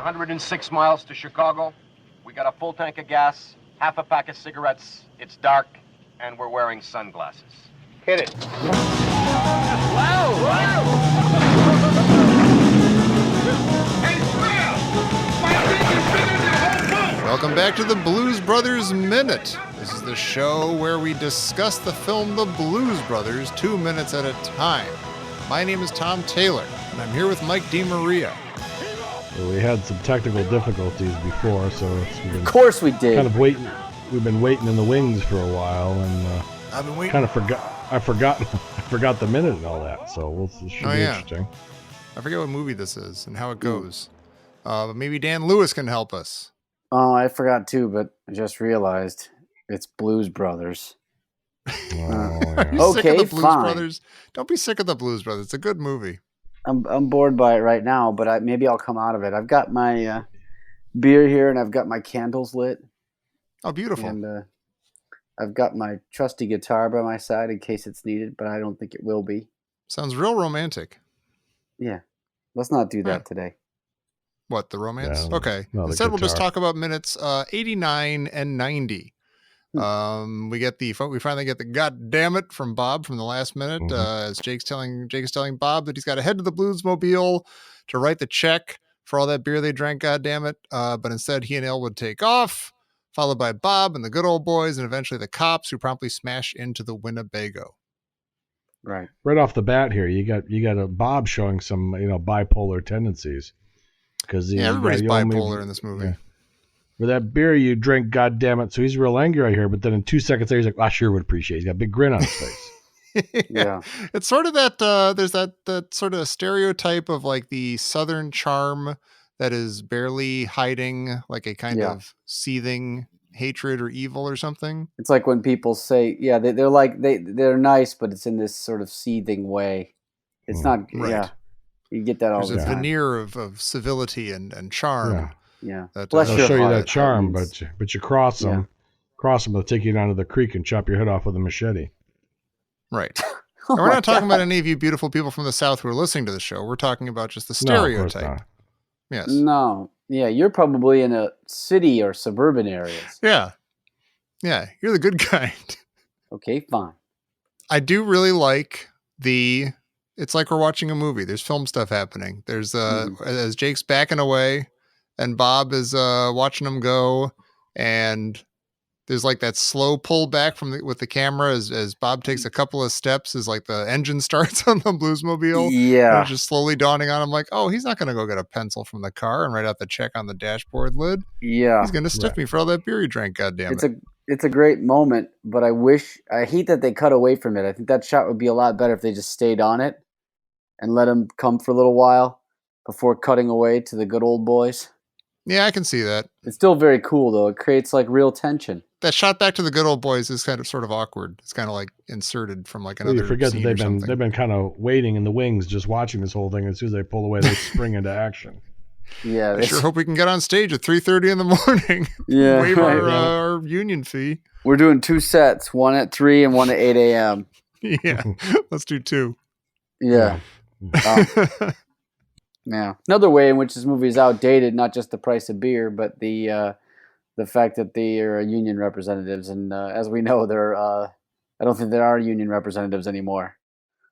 106 miles to Chicago. We got a full tank of gas, half a pack of cigarettes. It's dark, and we're wearing sunglasses. Hit it. Wow! Hey, Square! My dick is bigger than the whole boat! Welcome back to the Blues Brothers Minute. This is the show where we discuss the film The Blues Brothers 2 minutes at a time. My name is Tom Taylor, and I'm here with Mike DeMaria. Well, we had some technical difficulties before, so of course we did. Kind of waiting. We've been waiting in the wings for a while, and I've been waiting. Kind of I forgot the minute and all that. So this should be interesting. I forget what movie this is and how it goes. But maybe Dan Lewis can help us. Oh, I forgot too, but I just realized it's Blues Brothers. Okay, sick of the Blues fine. Brothers? Don't be sick of the Blues Brothers. It's a good movie. I'm bored by it right now, but maybe I'll come out of it. I've got my beer here, and I've got my candles lit. Oh, beautiful. And I've got my trusty guitar by my side in case it's needed, but I don't think it will be. Sounds real romantic. Yeah. Let's not do that today. What, the romance? Yeah, okay. no, Instead, we'll just talk about minutes 89 and 90. We finally get the "God damn it" from Bob from the last minute. As Jake is telling Bob that he's got to head to the Bluesmobile to write the check for all that beer they drank. God damn it! But instead, he and Elwood take off, followed by Bob and the good old boys, and eventually the cops, who promptly smash into the Winnebago. Right off the bat here, you got a Bob showing some bipolar tendencies because everybody's bipolar in this movie. Yeah. With that beer you drink, God damn it. So he's real angry right here, but then in 2 seconds later, he's like, I sure would appreciate it. He's got a big grin on his face. Yeah. It's sort of that, there's that sort of stereotype of like the Southern charm that is barely hiding like a kind of seething hatred or evil or something. It's like when people say, they're nice, but it's in this sort of seething way. It's not, right. You get that all the time. There's a veneer of civility and charm. Yeah. They'll show you that charm, but you cross them, they'll take you down to the creek and chop your head off with a machete. Right. And we're not talking about any of you beautiful people from the South who are listening to the show. We're talking about just the stereotype. No, yes. No. Yeah, you're probably in a city or suburban areas. Yeah. Yeah, you're the good kind. Okay, fine. I do really like it's like we're watching a movie. There's film stuff happening. There's as Jake's backing away and Bob is watching him go, and there's like that slow pull back with the camera as Bob takes a couple of steps as like the engine starts on the Bluesmobile. Yeah. And it's just slowly dawning on him like, oh, he's not going to go get a pencil from the car and write out the check on the dashboard lid. Yeah. He's going to stiff me for all that beer he drank, goddammit. It's a great moment, but I hate that they cut away from it. I think that shot would be a lot better if they just stayed on it and let him come for a little while before cutting away to the good old boys. Yeah, I can see that. It's still very cool, though. It creates like real tension. That shot back to the good old boys is kind of sort of awkward. It's kind of like inserted from like another. You forget scene that they've been kind of waiting in the wings, just watching this whole thing. As soon as they pull away, they spring into action. Yeah, I sure hope we can get on stage at 3:30 in the morning. Yeah, waive our union fee. We're doing 2 sets, one at 3 and one at 8 a.m. Yeah, let's do 2. Yeah. Yeah. Another way in which this movie is outdated, not just the price of beer, but the fact that they are union representatives, and as we know, I don't think there are union representatives anymore.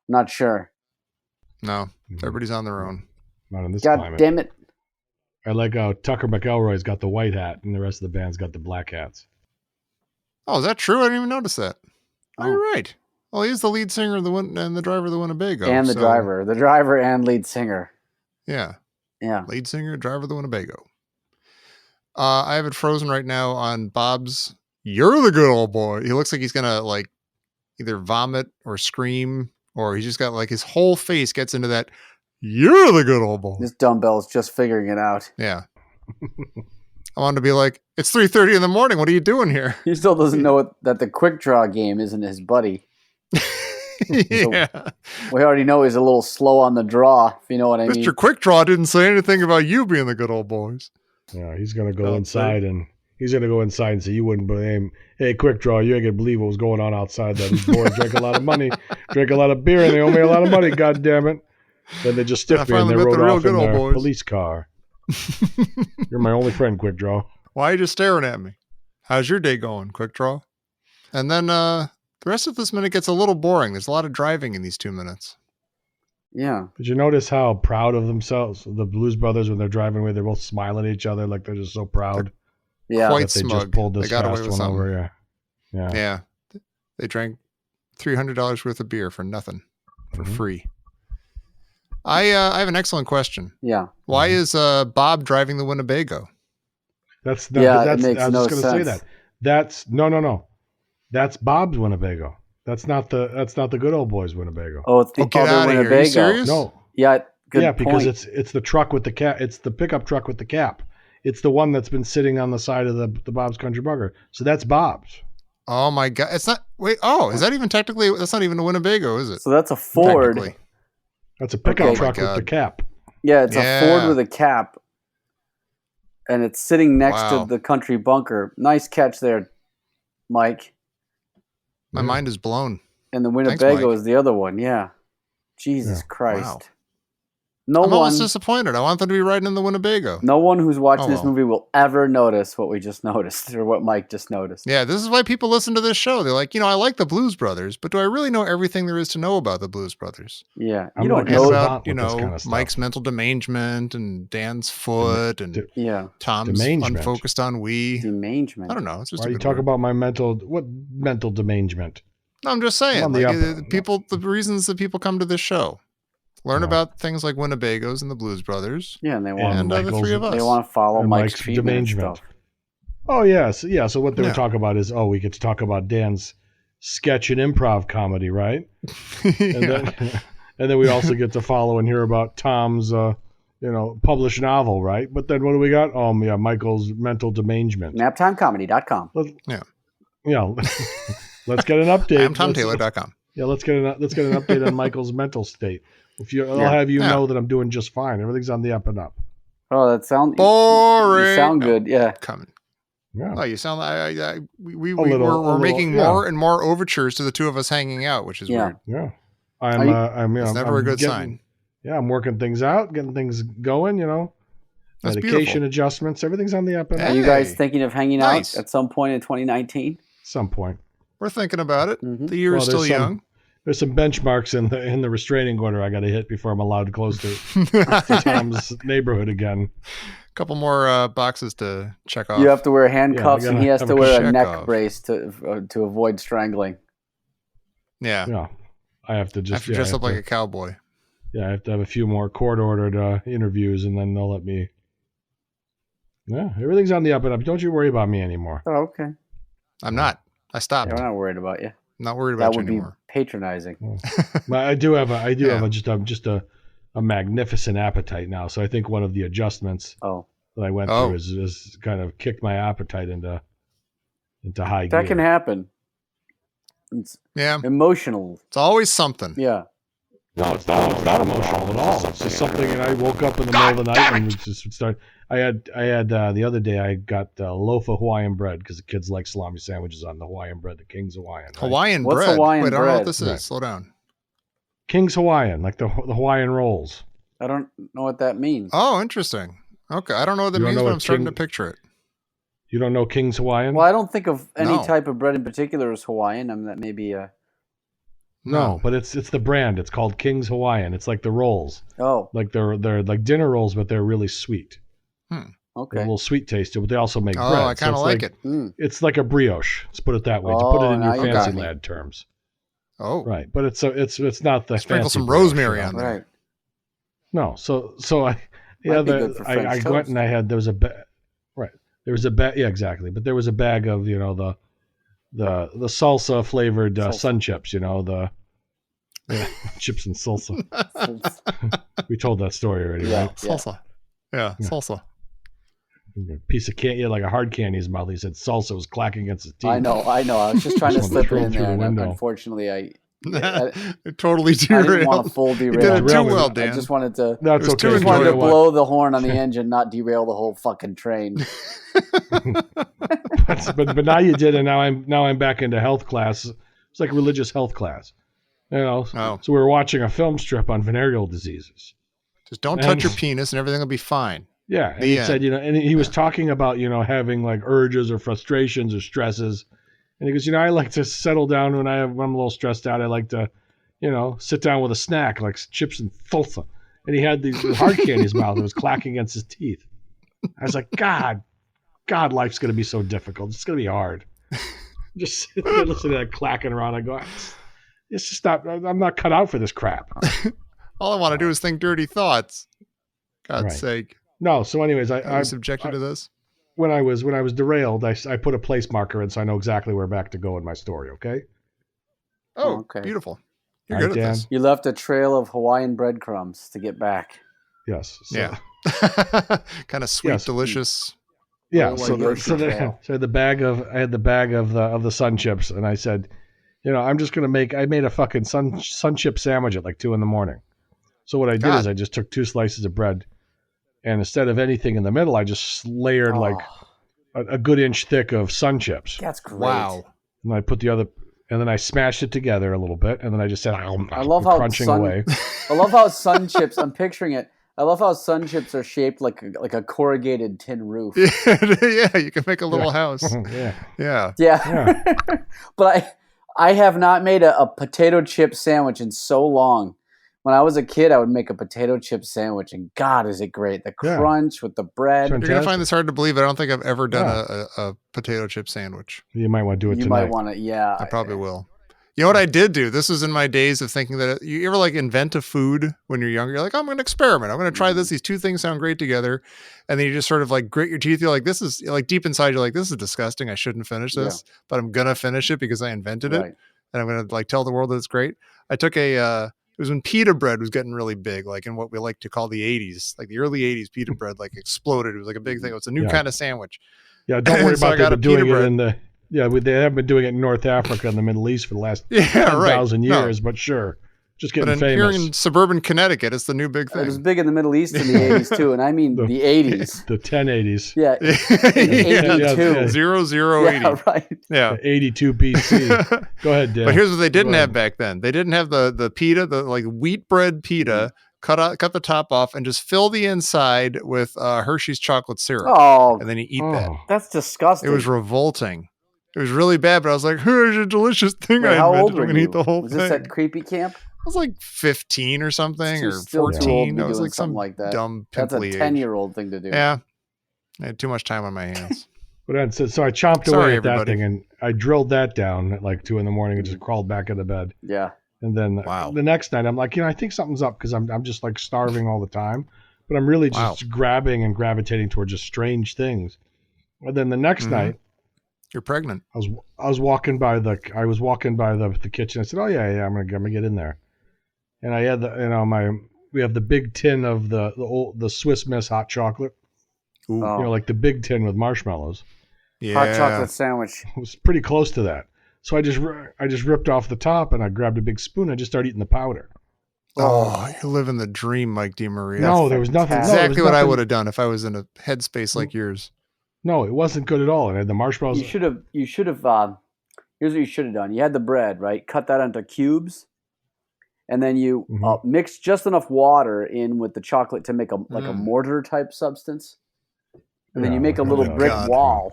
I'm not sure. No, everybody's on their own. Not in this God climate. damn it! I like how Tucker McElroy's got the white hat, and the rest of the band's got the black hats. Oh, is that true? I didn't even notice that. Oh, Oh. you're right. Well, he's the lead singer and the driver of the Winnebago. And the driver and lead singer. Yeah. Yeah. Lead singer, driver of the Winnebago. I have it frozen right now on Bob's "You're the good old boy." He looks like he's gonna like either vomit or scream, or he's just got like his whole face gets into that "You're the good old boy." This dumbbell's just figuring it out. Yeah. I wanted to be like, it's 3:30 in the morning. What are you doing here? He still doesn't know that the quick draw game isn't his buddy. Yeah. We already know he's a little slow on the draw, if you know what I mean. Mr. Quick Draw didn't say anything about you being the good old boys. Yeah, he's gonna go inside and say, "You wouldn't believe him. Hey, Quick Draw, you ain't gonna believe what was going on outside. That these boys drank a lot of money, drank a lot of beer, and they owe me a lot of money. God damn it!" Then they just stiffed me and they rode off in their police car. You're my only friend, Quick Draw. Why are you just staring at me? How's your day going, Quick Draw? And then the rest of this minute gets a little boring. There's a lot of driving in these 2 minutes. Yeah. Did you notice how proud of themselves the Blues Brothers when they're driving away? They're both smiling at each other like they're just so proud. Yeah. Quite that they smug. just pulled this They got away fast with one something. over. Yeah. Yeah. They drank $300 worth of beer for nothing, for free. I have an excellent question. Yeah. Why is Bob driving the Winnebago? That's It makes I was no just gonna say sense. that. That's no. That's Bob's Winnebago. That's not the good old boys Winnebago. Oh, it's the Get other out of here. Are Winnebago. you serious? No. Yeah. Good yeah, because point. it's the truck with the cap. It's the pickup truck with the cap. It's the one that's been sitting on the side of the Bob's Country Burger. So that's Bob's. Oh my God. It's not, wait, oh, is that even technically, that's not even a Winnebago, is it? So that's a Ford. Technically. That's a pickup Okay. truck Oh my with the God. cap. Yeah, it's a Yeah. Ford with a cap, and it's sitting next Wow. to the country bunker. Nice catch there, Mike. My mind is blown. And the Thanks, Winnebago Mike. is the other one. Yeah. Jesus Yeah. Christ. Wow. No I'm one, almost disappointed. I want them to be riding in the Winnebago. no one who's watching Oh, this well. movie will ever notice what we just noticed or what Mike just noticed. Yeah, this is why people listen to this show. They're like, I like the Blues Brothers, but do I really know everything there is to know about the Blues Brothers? Yeah. I'm You don't like And know. about, with this kind of stuff. Mike's mental derangement and Dan's foot and Yeah. Tom's Derangement. unfocused on we. Derangement. I don't know. It's just Why a are you good talking word. about my mental derangement? No, I'm just saying. on the The reasons that people come to this show. Learn Yeah. about things like Winnebagos and the Blues Brothers. Yeah, and they want And the Michael's- three of us. they want to follow and Mike's Mike's treatment and derangement. stuff. Oh yes, yeah. So what they Yeah. were talking about is, we get to talk about Dan's sketch and improv comedy, right? And Yeah. then we also get to follow and hear about Tom's, published novel, right? But then what do we got? Michael's mental derangement. Naptimecomedy.com. Yeah, let's get an update. I'm TomTaylor.com. Yeah, let's get an update on Michael's mental state. I'll Yeah. have you Yeah. know that I'm doing just fine. Everything's on the up and up. Oh, that sounds Boring. You sound No. good. Yeah. Coming. Yeah. Oh, you sound like we're little, making yeah. more and more overtures to the two of us hanging out, which is Yeah. weird. Yeah. It's never a good sign. Yeah, I'm working things out, getting things going, That's medication beautiful. adjustments, everything's on the up and up Are you guys Hey. thinking of hanging Nice. out at some point in 2019? at some point. We're thinking about it. Mhm. The year is Well, still there's young. There's some benchmarks in the restraining order I got to hit before I'm allowed close to Tom's neighborhood again. Couple more boxes to check off. You have to wear handcuffs, Yeah, we and he gotta has have to a wear a check neck off. brace to avoid strangling. Yeah. Yeah, I have to I just have to dress up like a cowboy. I have to have a few more court-ordered interviews, and then they'll let me. Yeah, everything's on the up and up. Don't you worry about me anymore. Oh, okay. I'm not. I stopped. Yeah, we're not worried about you. I'm not worried That about you would be anymore. patronizing. But I do have Yeah. just a magnificent appetite now. So I think one of the adjustments Oh, that I went Oh. through is kind of kicked my appetite into high gear. that can happen. It's Yeah. emotional. It's always something. Yeah. No, it's not emotional at all. It's just something, and I woke up in the middle of the night and we just start. I had the other day I got a loaf of Hawaiian bread because the kids like salami sandwiches on the Hawaiian bread, the King's Hawaiian. Right? Hawaiian What's bread. Hawaiian Wait, I don't know what bread? this is. Right. Slow down. King's Hawaiian, like the Hawaiian rolls. I don't know what that means. Oh, interesting. Okay. I don't know what that You don't means, know but what I'm starting King- to picture it. You don't know King's Hawaiian? Well, I don't think of any No. type of bread in particular as Hawaiian. I mean, that may be a. No, but it's the brand. It's called King's Hawaiian. It's like the rolls, Oh, like they're like dinner rolls, but they're really sweet. They're a okay. little sweet tasted, but they also make Oh, bread. I kind of it's like it. Mm. It's like a brioche. Let's put it that way. To Oh, put it in now your you got fancy me. lad terms, Oh, right? But it's not the Sprinkle fancy some brioche, rosemary you know? on there. Right. No, so I Might be good for French I went toast. and I had there was a bag, yeah, exactly, but there was a bag of the salsa flavored Salsa. sun chips, chips and salsa. We told that story already, Yeah. right? salsa. Yeah, salsa. A piece of candy, like a hard candy in his mouth. He said salsa was clacking against his teeth. I know. I was just trying to Just wanted to slip it throw in him through there. the And window. unfortunately, I It totally didn't want derailed. to full You derail. did it too Derailed. well, I Dan. just wanted to. That's It was okay. too Just You wanted know to what? blow the horn on the engine, not derail the whole fucking train. but now you did, and now I'm back into health class. It's like a religious health class, Oh. So we were watching a film strip on venereal diseases. Just don't touch your penis and everything will be fine. Yeah, and The he end. said, and he was talking about, having like urges or frustrations or stresses. And he goes, I like to settle down when I'm a little stressed out. I like to, sit down with a snack like chips and salsa. And he had these hard candy in his mouth. It was clacking against his teeth. I was like, God, life's going to be so difficult. It's going to be hard. Just sitting there listening to that clacking around. I go, it's just not, I'm not cut out for this crap. All I want to do is think dirty thoughts. God's Right. sake. No, so anyways, I was subjected to this. when I was derailed, I put a place marker in so I know exactly where back to go in my story, okay? Oh, Okay. Beautiful. You're All right, good at Dan? this. You left a trail of Hawaiian breadcrumbs to get back. Yes. So, Yeah. Kind of sweet, Yes. delicious. Yeah, Oh, so like Yoshi I had the bag of the sun chips, and I said, I'm just gonna I made a fucking sun chip sandwich at like 2 a.m. So what I did God. is I just took 2 slices of bread, and instead of anything in the middle, I just layered like a good inch thick of sun chips, That's great. Wow. and I put and then I smashed it together a little bit, and then I just said, I love how crunching away. I love how sun chips. I'm picturing it. I love how sun chips are shaped like a corrugated tin roof. Yeah, you can make a little house. Yeah. Yeah. Yeah. But I have not made a potato chip sandwich in so long. When I was a kid, I would make a potato chip sandwich, and God, is it great! The Yeah. crunch with the bread. Sure. You're going to find this hard to believe. I don't think I've ever done Yeah. a potato chip sandwich. You might want to do it You tonight. might want to, yeah. I probably will. You know what I did do? This was in my days of thinking that you ever like invent a food when you're younger. You're like, I'm going to experiment. I'm going to try this. These two things sound great together. And then you just sort of like grit your teeth. You're like, this is like deep inside. You're like, this is disgusting. I shouldn't finish this, but I'm going to finish it because I invented it. Right. And I'm going to like tell the world that it's great. I took it was when pita bread was getting really big, like in what we like to call the 80s, like the early 80s, pita bread like exploded. It was like a big thing. It was a new kind of sandwich. Yeah, don't worry So I about got them a doing pita it bread. in the. Yeah, they have been doing it in North Africa and the Middle East for the last Yeah, 10,000 right. years, but sure. Just But getting here famous. in suburban Connecticut, it's the new big It was thing. big in the Middle East in the 80s, too, and I mean the 80s. The 1080s. Yeah. Yeah. 82. 0080. Yeah, right. Yeah. 82 BC. Go ahead, Dan. But here's what they didn't Go have ahead. back then. They didn't have the pita, the like wheat bread pita. Cut the top off and just fill the inside with Hershey's chocolate syrup, Oh, and then you eat that. that's disgusting. It was revolting. It was really bad, but I was like, "Here's a delicious thing Wait, I how invented. old I'm were gonna you? eat the whole Was thing." this at creepy camp? I was like 15 or something, or Still too old to 14. be I was doing like something some like that. dumb That's a pimply age. 10-year-old thing to do. Yeah, I had too much time on my hands. But so I chomped Sorry, away at that everybody. thing, and I drilled that down at like 2 a.m. and just crawled back into bed. Yeah. And then Wow. the next night, I'm like, I think something's up because I'm just like starving all the time. But I'm really just grabbing and gravitating toward just strange things. And then the next night, You're pregnant. I was walking by the kitchen. I said, "Oh yeah, I'm gonna get in there." And I had we have the big tin of the Swiss Miss hot chocolate. Ooh. Oh. Like the big tin with marshmallows. Yeah. Hot chocolate sandwich. It was pretty close to that. So I just ripped off the top and I grabbed a big spoon. I just started eating the powder. Oh, you're living the dream, Mike DeMaria. No, there was nothing. fantastic. No, there was Exactly what I nothing- would have done if I was in a headspace like yours. No, it wasn't good at all. It had the marshmallows. You should have. Here's what you should have done. You had the bread, right? Cut that into cubes, and then you mix just enough water in with the chocolate to make a mortar type substance, and then you make a little brick wall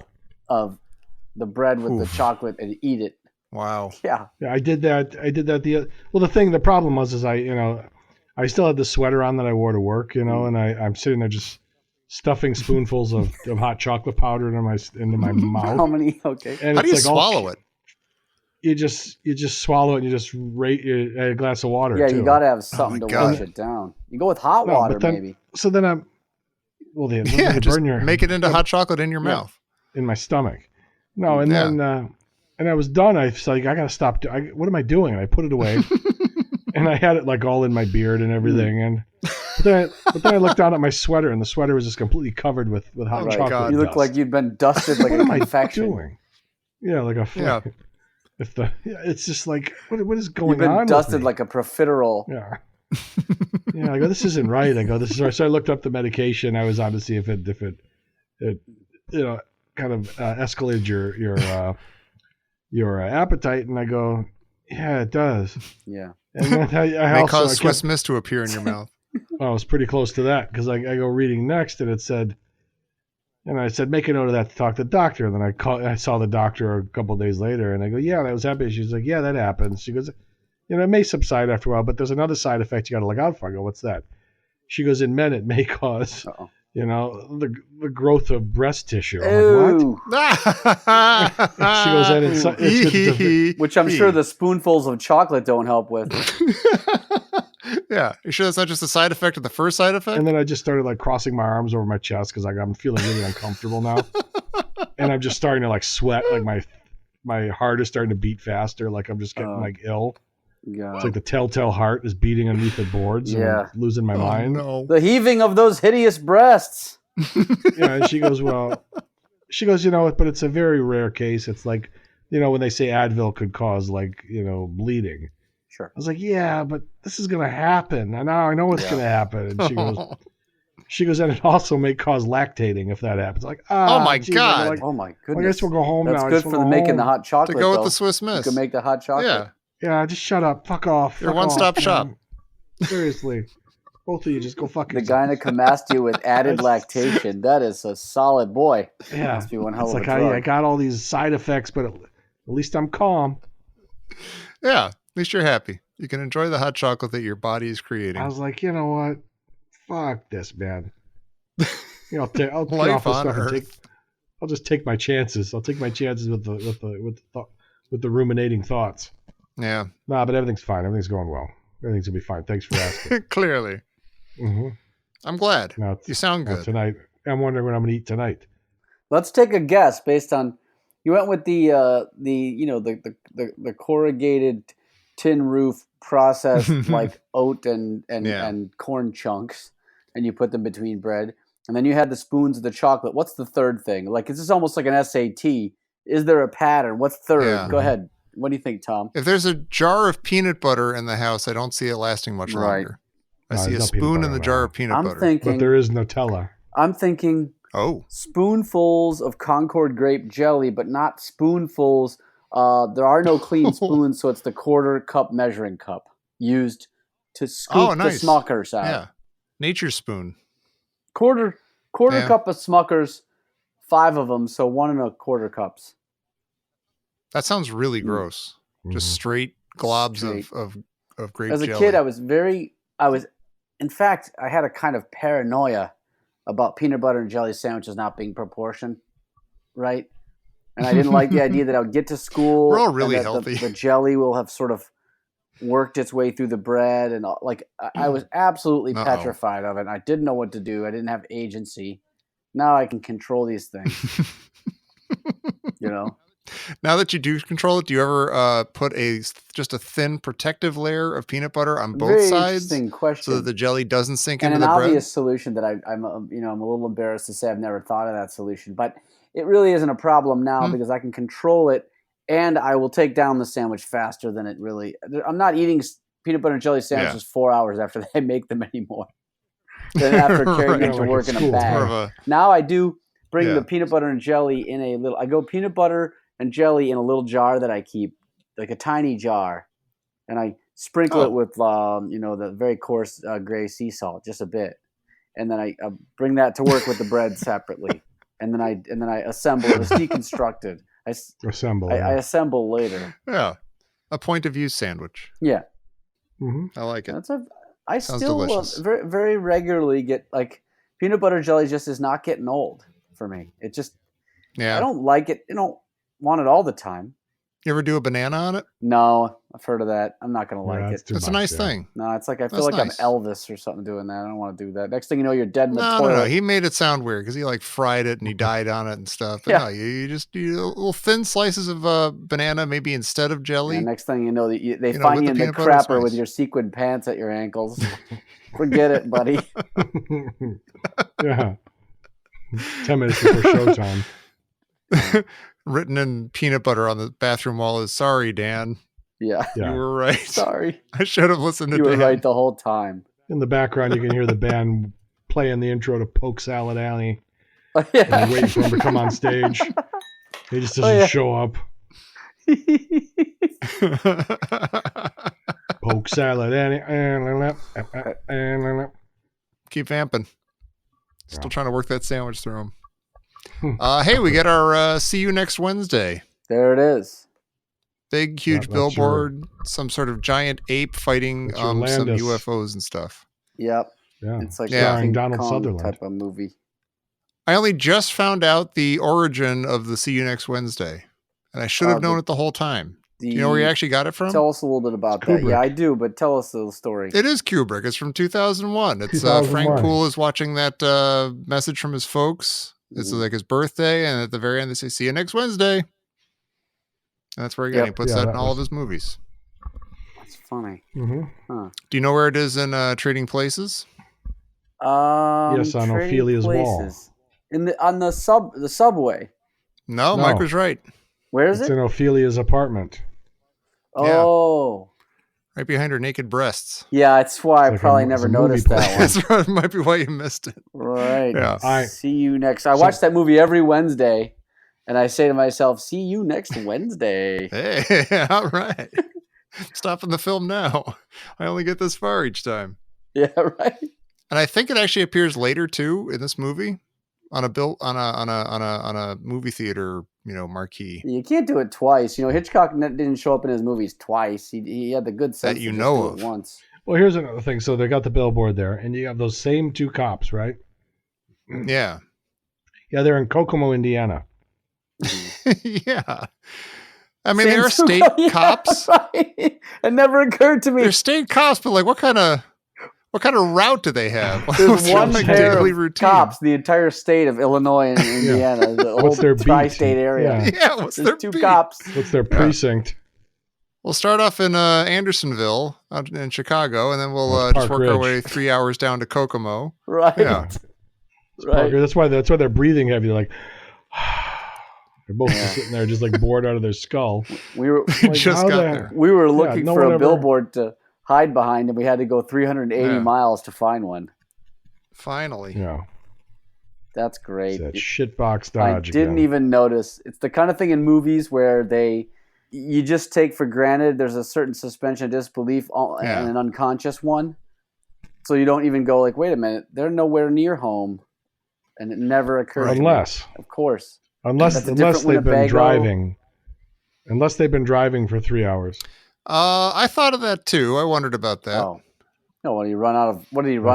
of the bread with the chocolate and eat it. Wow. Yeah. Yeah, I did that. The problem was I still had the sweater on that I wore to work, and I'm sitting there just stuffing spoonfuls of hot chocolate powder into my mouth. How many? Okay. And How do you it's like swallow it? You just swallow it and you just rate a glass of water. Yeah, too. you got to have something my to God. wash it down. You go with hot No, water, but then- maybe. So then I'm they Just burn your make it into hot chocolate in your mouth. in my stomach. No, and then and I was done. I was like, I gotta stop. What am I doing? And I put it away, and I had it like all in my beard and everything. And but then I looked down at my sweater, and the sweater was just completely covered with hot my chocolate. God. You look dust. like you'd been dusted like What a am I confection. doing? Yeah, like a Yeah. it's just like what is going You've on? been with dusted me? like a profiterole. Yeah. Yeah, I go, this isn't right. I go, this is right. So I looked up the medication I was on to see if it kind of escalated your appetite, and I go, yeah, it does. Yeah. And then I May also cause I Swiss kept, Miss to appear in your mouth. I was pretty close to that because I go reading next and it said, and I said, make a note of that to talk to the doctor. And then I saw the doctor a couple of days later and I go, yeah, that was happy. She's like, yeah, that happens. She goes, it may subside after a while, but there's another side effect you got to look out for. I go, what's that? She goes, in men, it may cause, the growth of breast tissue. I'm like, what? She goes, and which I'm sure the spoonfuls of chocolate don't help with. Yeah, you sure that's not just a side effect of the first side effect? And then I just started like crossing my arms over my chest because I'm feeling really uncomfortable now, and I'm just starting to like sweat, like my heart is starting to beat faster, like I'm just getting like ill. God. It's like the telltale heart is beating underneath the boards. And I'm losing my mind. No. The heaving of those hideous breasts. And she goes, but it's a very rare case. It's like, when they say Advil could cause like, bleeding. Sure. I was like, yeah, but this is going to happen. And now I know it's going to happen. And she goes, and it also may cause lactating if that happens. Like, oh my God. Like, oh my goodness. I guess we'll go home That's now. good for making the hot chocolate. To go with though. the Swiss Miss. You can make the hot chocolate. Yeah. Yeah, just shut up. Fuck off. You're one-stop shop. Seriously. Both of you just go fuck The yourself. gynecomastia with added lactation. That is a solid boy. Yeah. Must be one hell It's of like a drug. I got all these side effects, but at least I'm calm. Yeah, at least you're happy. You can enjoy the hot chocolate that your body is creating. I was like, you know what? Fuck this, man. I'll get off Life this on stuff and Earth. I'll just take my chances. I'll take my chances with the ruminating thoughts. Yeah. Nah, but everything's fine. Everything's going well. Everything's gonna be fine. Thanks for asking. Clearly. Mm-hmm. I'm glad. Now You sound good. Tonight, I'm wondering what I'm gonna eat tonight. Let's take a guess based on. You went with the corrugated tin roof processed like oat and corn chunks, and you put them between bread, and then you had the spoons of the chocolate. What's the third thing? Like, is this almost like an SAT? Is there a pattern? What's third? Yeah. Go ahead. What do you think, Tom? If there's a jar of peanut butter in the house, I don't see it lasting much Right. longer. I No, see a there's no peanut spoon butter in the in jar there. of peanut butter. But there is Nutella. I'm thinking Oh. spoonfuls of Concord grape jelly, but not spoonfuls. There are no clean spoons, so it's the quarter cup measuring cup used to scoop nice. the Smuckers out. Yeah. Nature spoon. Quarter Yeah. cup of Smuckers, 5 of them, so 1 1/4 cups. That sounds really gross. Just straight globs Straight. of grape As a jelly. kid, in fact, I had a kind of paranoia about peanut butter and jelly sandwiches not being proportioned, right? And I didn't like the idea that I would get to school. We're all really and that healthy. The jelly will have sort of worked its way through the bread, and I was absolutely Uh-oh. petrified of it. I didn't know what to do. I didn't have agency. Now I can control these things. Now that you do control it, do you ever put just a thin protective layer of peanut butter on both Very sides interesting question. so that the jelly doesn't sink And into an the bread? obvious solution that I'm a little embarrassed to say I've never thought of that solution, but it really isn't a problem now because I can control it, and I will take down the sandwich faster than it really. I'm not eating peanut butter and jelly sandwiches 4 hours after they make them anymore. Than after carrying them to Like work at in a school. bag. More of a, Now I do bring Yeah. the peanut butter and jelly in a little. I go peanut butter and jelly in a little jar that I keep, like a tiny jar, and I sprinkle it with the very coarse gray sea salt, just a bit, and then I bring that to work with the bread separately, and then I assemble it. It's deconstructed. Assemble. I assemble later. yeah, a point of use sandwich. Yeah, Mm-hmm. I like it. I Sounds still delicious. very very regularly get like peanut butter jelly. Just is not getting old for me. It just Yeah. I don't like it. I don't want it all the time. You ever do a banana on it? No, I've heard of that. I'm not going to like it. It's a nice thing. No, it's like I feel That's like nice. I'm Elvis or something doing that. I don't want to do that. Next thing you know, you're dead in the No, toilet. no. He made it sound weird because he like fried it and he died on it and stuff. But Yeah. no, you just do little thin slices of banana, maybe instead of jelly. And next thing you know, they You know, find with you in the the peanut butter, it's crapper with nice. your sequin pants at your ankles. Forget it, buddy. Yeah. 10 minutes before showtime. Written in peanut butter on the bathroom wall is "Sorry, Dan. Yeah. You Yeah. were right. Sorry. I should have listened to You were Dan." right the whole time. In the background, you can hear the band playing the intro to Poke Salad Alley. Oh, And you're yeah. waiting for him to come on stage. He just doesn't yeah. show up. Poke Salad Alley. Keep vamping. Still Yeah. trying to work that sandwich through them. Hey, we get our see you next Wednesday. There it is. Big, huge that's billboard. Some sort of giant ape fighting That's your some Landis. UFOs and stuff. Yep. Yeah. It's like Yeah. a King Donald Kong Sutherland. type of movie. I only just found out the origin of the see you next Wednesday. And I should have known it the whole time. Do you know where you actually got it from? Tell us a little bit about It's that. Yeah, Kubrick. I do, but tell us the story. It is Kubrick. It's from 2001. It's 2001. Frank Poole is watching that message from his folks. It's like his birthday, and at the very end they say, "See you next Wednesday." And that's where again he puts that in all of his movies. That's funny. Mm-hmm. Huh. Do you know where it is in Trading Places? Yes, on Trading Ophelia's wall. Places. On the subway. No, No. Mike was right. Where is It's it? in Ophelia's apartment. Oh. Right behind her naked breasts. Yeah, that's why I like probably it's never a movie noticed that one. That's right. Might be why you missed it. Right. Yeah. See you next. I watch that movie every Wednesday, and I say to myself, "See you next Wednesday." Hey, all right. Stopping the film now. I only get this far each time. Yeah, right. And I think it actually appears later too in this movie on a movie theater, marquee. You can't do it twice. Hitchcock didn't show up in his movies twice. He had the good sense That you to know just do of. it once. Well, here's another thing. So they got the billboard there, and you have those same two cops, right? Yeah. Yeah, they're in Kokomo, Indiana. Yeah. I mean, Same they're two- state Yeah, cops. right. It never occurred to me. They're state cops, but like, what kind of route do they have? There's What's their, one like, pair daily of routine? cops, the entire state of Illinois and Indiana, the whole What's their beat? tri-state area. Yeah. Yeah, what's There's their two beat? cops. What's their precinct? We'll start off in Andersonville out in Chicago, and then we'll That's just Park work our Ridge. way 3 hours down to Kokomo. Right. Yeah. Right. Parker. That's why they're breathing heavy. They're like, they're both just sitting there, just like bored out of their skull. We were We just how got the- there. we were looking no for one a ever- billboard to hide behind, and we had to go 380 Yeah. miles to find one. Finally. Yeah, That's it's great. that shitbox I dodge. didn't again. even notice. It's the kind of thing in movies where you just take for granted there's a certain suspension of disbelief Yeah. and an unconscious one. So you don't even go like, wait a minute, they're nowhere near home. And it never occurred to me. Of course. That's a Unless different they've been Winnebago. driving. Unless they've been driving for 3 hours. I thought of that too. I wondered about that. Oh. No, what did he run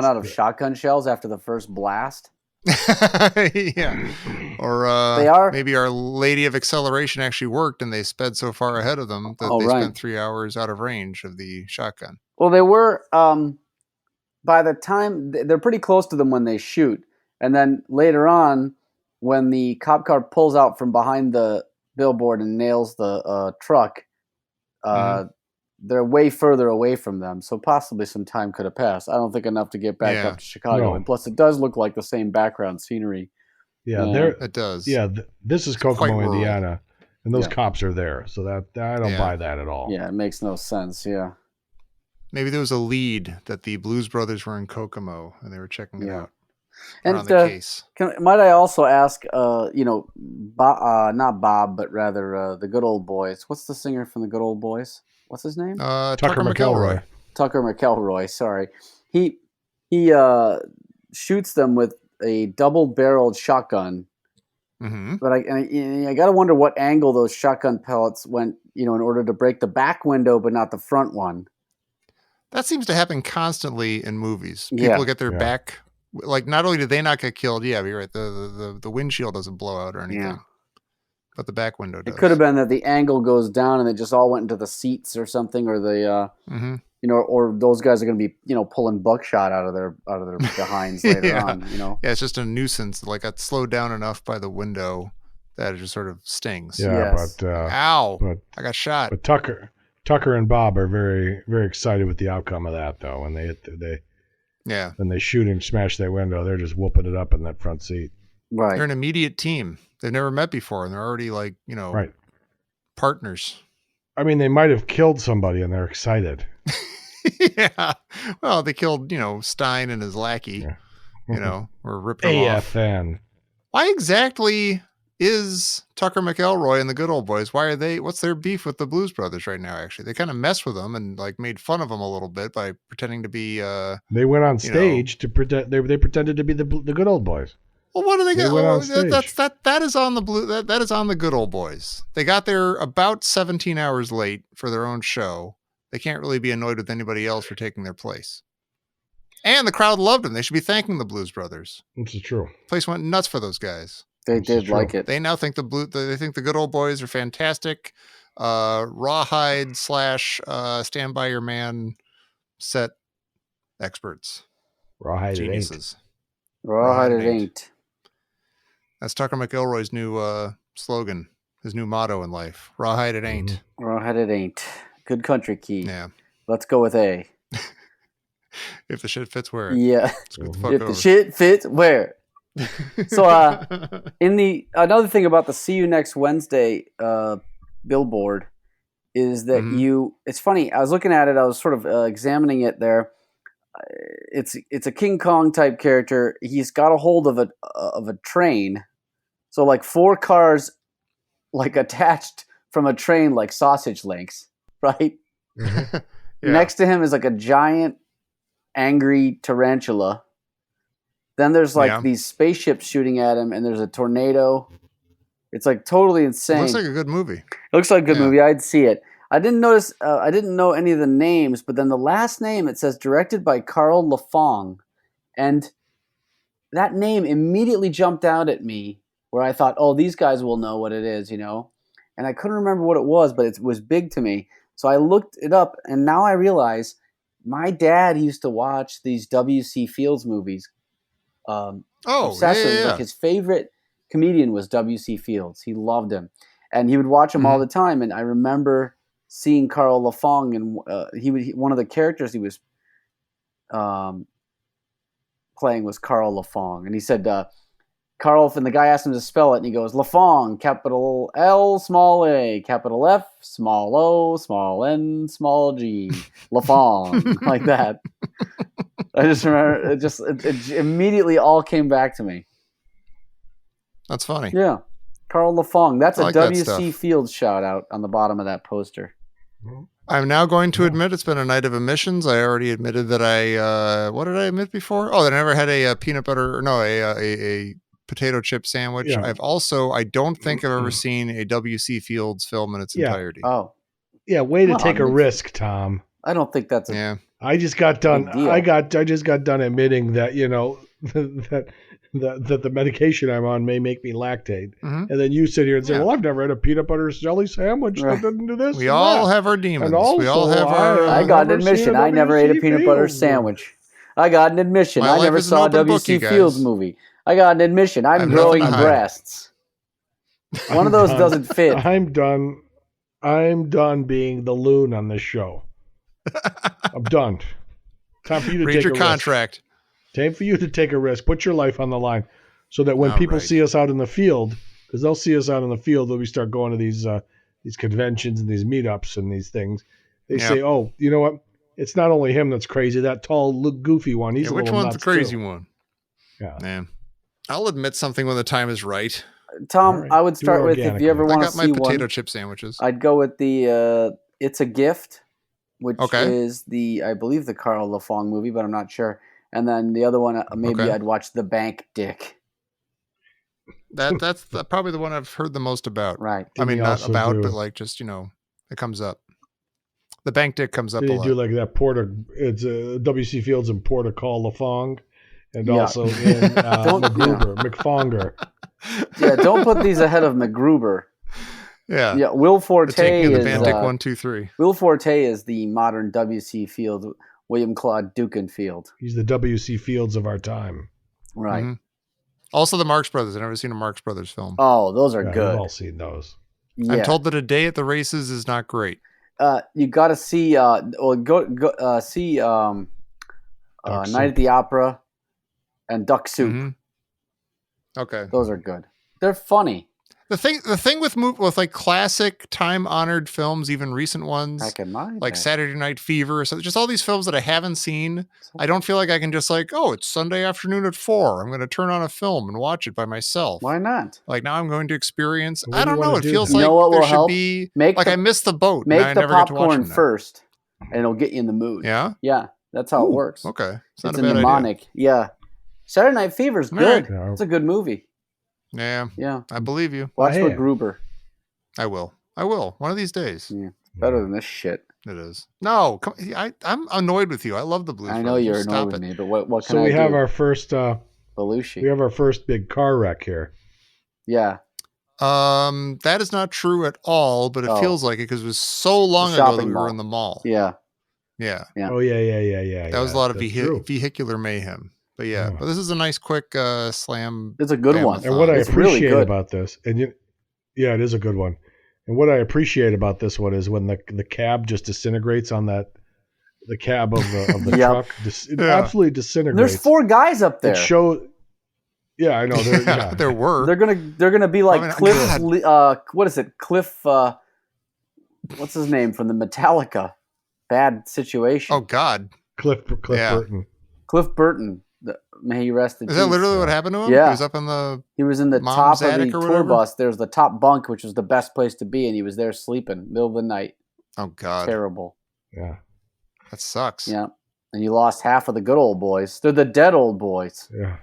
out of shotgun shells after the first blast? Yeah. Or They are- maybe Our Lady of Acceleration actually worked and they sped so far ahead of them that they right. spent 3 hours out of range of the shotgun. Well, they were by the time they're pretty close to them when they shoot. And then later on, when the cop car pulls out from behind the billboard and nails the truck, they're way further away from them. So possibly some time could have passed. I don't think enough to get back Yeah. up to Chicago. No. And plus, it does look like the same background scenery. Yeah, Yeah. they're It does. yeah. This is quite Kokomo, rural. Indiana, and those Yeah. cops are there. So that I don't Yeah. buy that at all. Yeah, it makes no sense. Yeah. Maybe there was a lead that the Blues Brothers were in Kokomo and they were checking it Yeah. out. And On the case. might I also ask, not Bob, but rather the Good Old Boys. What's the singer from the Good Old Boys? What's his name? Tucker McElroy. Tucker McElroy. Sorry, he shoots them with a double-barreled shotgun. Mm-hmm. But I got to wonder what angle those shotgun pellets went, in order to break the back window, but not the front one. That seems to happen constantly in movies. Yeah. People get their Yeah. back. Like, not only did they not get killed, yeah, you're right. The windshield doesn't blow out or anything, Yeah. but the back window does. It could have been that the angle goes down and it just all went into the seats or something, or the Mm-hmm. or those guys are going to be pulling buckshot out of their behinds later Yeah. on. Yeah, it's just a nuisance. Like, got slowed down enough by the window that it just sort of stings. Yeah, Yes. but Ow! but I got shot. but Tucker and Bob are very very excited with the outcome of that though. When Yeah, when they shoot and smash that window, they're just whooping it up in that front seat. Right. they're an immediate team. They've never met before, and they're already like Right. partners. I mean, they might have killed somebody and they're excited. Yeah. Well, they killed Stein and his lackey. Yeah. Or ripped him off. AFN. Why exactly is Tucker McElroy and the Good Old Boys. Why are they? What's their beef with the Blues Brothers right now? Actually, they kind of mess with them and like made fun of them a little bit by pretending to be. They went on stage to pretend they pretended to be the Good Old Boys. Well, what do they get? went on stage. That is on the blue. That is on the Good Old Boys. They got there about 17 hours late for their own show. They can't really be annoyed with anybody else for taking their place. And the crowd loved them. They should be thanking the Blues Brothers. This is true. Place went nuts for those guys. They did like it. They now think they think the Good Old Boys are fantastic. Rawhide / Stand By Your Man set experts. Rawhide geniuses. Rawhide it ain't. That's Tucker McElroy's new slogan, his new motto in life. Rawhide it ain't. Mm-hmm. Rawhide it ain't. Good country key. Yeah. Let's go with A. If the shit fits, wear it. Yeah. If the shit fits, wear it. So another thing about the See You Next Wednesday billboard is that it's funny. I was looking at it. I was sort of examining it there. It's a King Kong type character. He's got a hold of a train. So like 4 cars like attached from a train like sausage links, right? Yeah. Next to him is like a giant angry tarantula. Then there's like these spaceships shooting at him, and there's a tornado. It's like totally insane. It looks like a good movie. It looks like a good movie. I'd see it. I didn't notice. I didn't know any of the names, but then the last name, it says directed by Carl Lafong, and that name immediately jumped out at me. Where I thought, oh, these guys will know what it is, and I couldn't remember what it was, but it was big to me. So I looked it up, and now I realize my dad used to watch these W.C. Fields movies. Obsessively. Like his favorite comedian was W.C. Fields. He loved him, and he would watch him all the time. And I remember seeing Carl Lafong, and one of the characters he was playing was Carl Lafong, and he said Carl, and the guy asked him to spell it, and he goes Lafong, capital L, small a, capital F, small O, small N, small G, Lafong, like that. I just remember it immediately all came back to me. That's funny. Yeah. Carl Lafong. That's a like W.C. Fields shout out on the bottom of that poster. I'm now going to admit it's been a night of omissions. I already admitted that what did I admit before? Oh, that I never had a peanut butter, a potato chip sandwich. Yeah. I don't think I've ever seen a W.C. Fields film in its entirety. Oh. Yeah, way to take a risk, Tom. I don't think that's I just got done. I just got done admitting that that the medication I'm on may make me lactate, and then you sit here and say, "Well, I've never had a peanut butter jelly sandwich that didn't do this." We all have our demons. And also, we all have our. I got an admission. I never ate a peanut butter sandwich. I got an admission. I never saw a W.C. Fields movie. I got an admission. I'm growing breasts. One of those doesn't fit. I'm done. I'm done being the loon on this show. I'm done. Time for you to read take your a contract. Risk. Time for you to take a risk. Put your life on the line, so that when people see us out in the field, because they'll see us out in the field, when we start going to these conventions and these meetups and these things, they say, "Oh, you know what? It's not only him that's crazy. That tall, goofy one. He's a little which one's the crazy too. one?" Yeah. Man. I'll admit something when the time is right. Tom, I would start with, if you ever want to see one. I got my potato chip sandwiches. I'd go with the It's a Gift, which is I believe the Carl Lafong movie, but I'm not sure. And then the other one, maybe I'd watch The Bank Dick. That's probably the one I've heard the most about. Right. I mean, not about, but like just, it comes up. The Bank Dick comes up a lot. They do like that it's W.C. Fields and Porter Call Lafong. And also in McFonger. Yeah, don't put these ahead of MacGruber. Yeah. Yeah, Will Forte is the Van Dyke 1, 2, 3. Will Forte is the modern W.C. Fields, William Claude Dukenfield. He's the W.C. Fields of our time. Right. Mm-hmm. Also the Marx Brothers. I've never seen a Marx Brothers film. Oh, those are good. We've all seen those. Yeah. I'm told that A Day at the Races is not great. You got to see see Night at the Opera and Duck Soup. Mm-hmm. Okay. Those are good. They're funny. The thing with like classic time honored films, even recent ones, Back in my like day. Saturday Night Fever, so just all these films that I haven't seen. I don't feel like I can just like, oh, it's Sunday afternoon at 4. I'm going to turn on a film and watch it by myself. Why not? Like now I'm going to experience. What I do you don't know. wanna It do feels then? You like know what there will should help? be Make like the- I missed the boat. and I Make the never get to watch popcorn them now. first, and it'll get you in the mood. Yeah. Yeah, that's how it Ooh, works. Okay, it's not It's a a bad idea. mnemonic. Yeah. Saturday Night Fever's All good. right. It's a good movie. Yeah, Yeah. I believe you. Watch Hey. MacGruber. I will. One of these days. Yeah. Better than this shit. It is. No, I'm annoyed with you. I love the Blues I know Brothers. you're Stop annoyed with it. me, but what can So I we do? have our first. Belushi. We have our first big car wreck here. Yeah. That is not true at all, but it Oh. feels like it because it was so long ago that shopping we mall. were in the mall. Yeah. Yeah. Yeah. Oh yeah. That was a lot of that's true. vehicular mayhem. But yeah, Yeah. but this is a nice quick slam. It's a good one. And what I It's really appreciate good. about this, yeah, it is a good one. And what I appreciate about this one is when the cab just disintegrates on the cab of the Yep. truck. It Yeah. absolutely disintegrates. There's 4 guys up there. It shows. Yeah, I know. There were. They're gonna be like I mean, Cliff. God. What is it? Cliff. What's his name from the Metallica? Bad Situation. Oh God, Cliff Yeah. Burton. Cliff Burton. May he rest in is that peace. literally what happened to him? Yeah. He was up in the. He was in the Mom's top of the attic or tour whatever? bus. There's the top bunk, which was the best place to be, and he was there sleeping, middle of the night. Oh God, Terrible. Yeah, that sucks. Yeah. And you lost half of the good old boys. They're the dead old boys. yeah.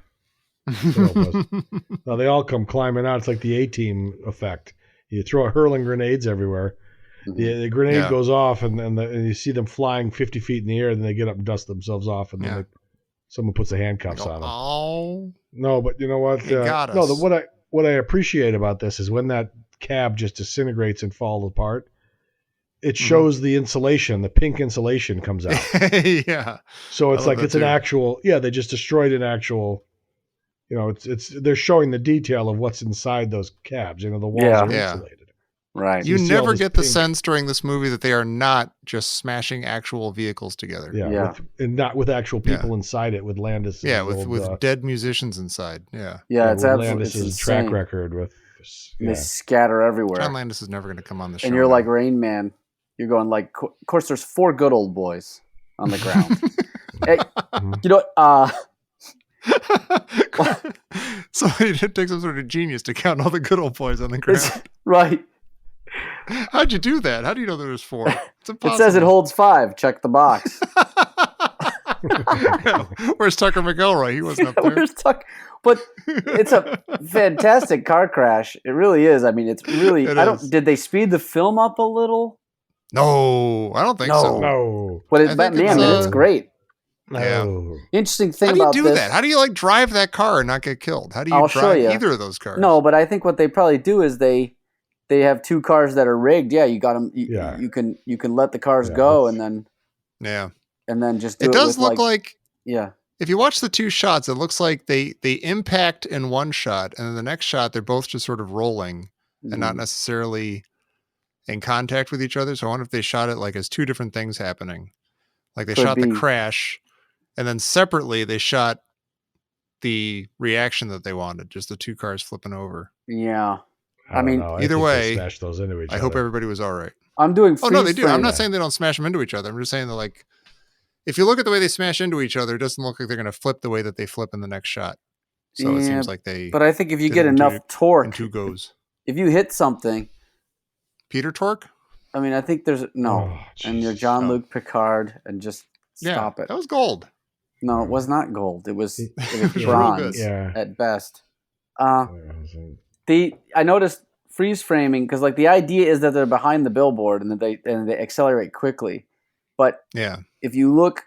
No, they all come climbing out. It's like the A-Team effect. You throw hurling grenades everywhere. Mhm. The grenade Yeah. goes off, and you see them flying 50 feet in the air, and then they get up and dust themselves off, and Yeah. then someone puts the I handcuffs go, on them. oh, No, but you know what? He got No, us. what I appreciate about this is when that cab just disintegrates and falls apart, it shows the insulation, the pink insulation comes out. yeah. So I it's love like that it's an too. actual. Yeah, they just destroyed an actual. You know, it's they're showing the detail of what's inside those cabs. You know, the walls Yeah. are Yeah. insulated. Right. You see all never this get the pink. sense during this movie that they are not just smashing actual vehicles together. Yeah, Yeah. and not with actual people inside it with Landis. Yeah, with dead musicians inside. Yeah. Yeah, it's with absolutely Landis's track insane. record with. They Yeah. scatter everywhere. John Landis is never going to come on the show. And you're now. like Rain Man. You're going like, of course, there's 4 good old boys on the ground. Hey, you know what? Somebody did take some sort of genius to count all the good old boys on the It's, ground. right. How'd you do that? How do you know there was 4? It's It impossible. says it holds 5. Check the box. Where's Tucker McElroy? He wasn't up there. Where's Tuck? But it's a fantastic car crash. It really is. I mean, it's really. It I don't. is. Did they speed the film up a little? No, I don't think so. No, But I think it's, it's great. no. Interesting thing How do you about do this. that? How do you like drive that car and not get killed? How do you I'll show drive ya. either of those cars? No, but I think what they probably do is they have 2 cars that are rigged. Yeah, you got them. Yeah. You can let the cars Yeah, go it's- Yeah, and then just do it it does with look like yeah. if you watch the 2 shots, it looks like they impact in one shot, and then the next shot they're both just sort of rolling and not Mhm. necessarily in contact with each other. So I wonder if they shot it like as 2 different things happening. Like they Could shot the be. crash, and then separately they shot the reaction that they wanted, just the 2 cars flipping over. Yeah. I mean, don't know. either think they way, smash those into each I other. hope everybody was all right. I'm doing. Oh no, they freeze do. I'm frame. not saying they don't smash them into each other. I'm just saying that like if you look at the way they smash into each other, it doesn't look like they're going to flip the way that they flip in the next shot. So it Yeah, seems like they But I think if you did get it in enough in torque, 2 goes. if you hit something, Peter Torque? I mean, I think there's no. Oh, And you're Jesus. Jean-Luc Picard, and just stop yeah, it. that was gold. No, it was not gold. It was, It it was was real bronze good. Yeah. at best. Yeah, I noticed freeze framing because like the idea is that they're behind the billboard and that they accelerate quickly, but Yeah. if you look